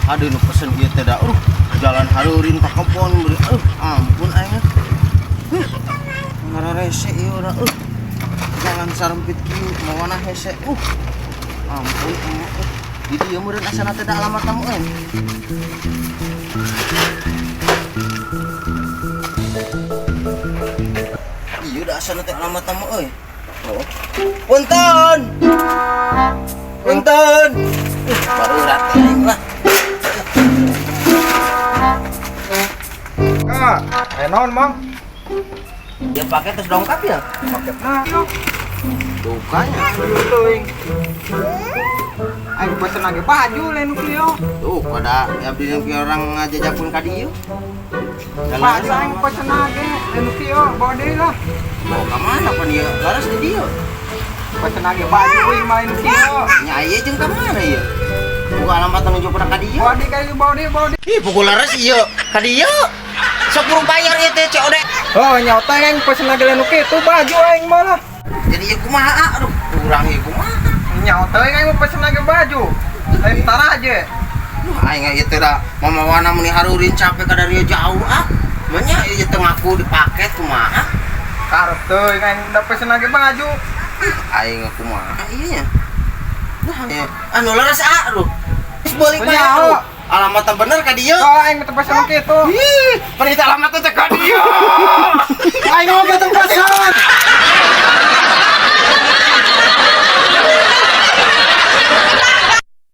ada nu pesen ieu teh da. Jalan harurin ka kebon beureum. Ampun aing. Ngararese ieu urang. Jalan sarempit kieu mawana hese. Ampun. Di dieu meureun asana teh da alamat tamu euy. Ieu da asana teh alamat tamu euy. Punten. Punten. Baru rate aing lah. Kak, non mang? Dia pakai tes dongkap ya? Paket nah, no. Dukanya. Teuing. Aing pesen lagi baju lain kieu. Tuh, pada abdi yang orang ngajajakun ka dieu. Baju aing pesen lagi lain kieu, bawa deui lah. Mau ka mana pan ieu? Laras di dieu. Pesen lagi baju euy main kieu. Nya ieu jeung ka mana ieu? Buka alamat menuju ka dieu. Bawa deui kayu bawa deui. Ih, pukul laras ieu ka dieu. Sok burung bayar ieu teh COD. Oh, nyaota aing pesen lagi lain kieu baju aing malah. Jadi ieu kumaha? Aduh, kurang ieu kumaha? Nyaota aing pesen lagi baju. Lain tar aja. Duh, aing ieu teh da mamawana meni harurin capek ka dari jauh Manya ieu teh ngaku dipake kumaha? Karep teuing aing udah pesen lagi baju. Aing kumaha ieu nya? Nah, anu laras aduh. Geus balik Punya, bayar. oh. Alamatnya bener ka dieu? Oh, aing teu pesen kitu. Ih, panita alamatnya teh ka dieu. Aing mau pesen.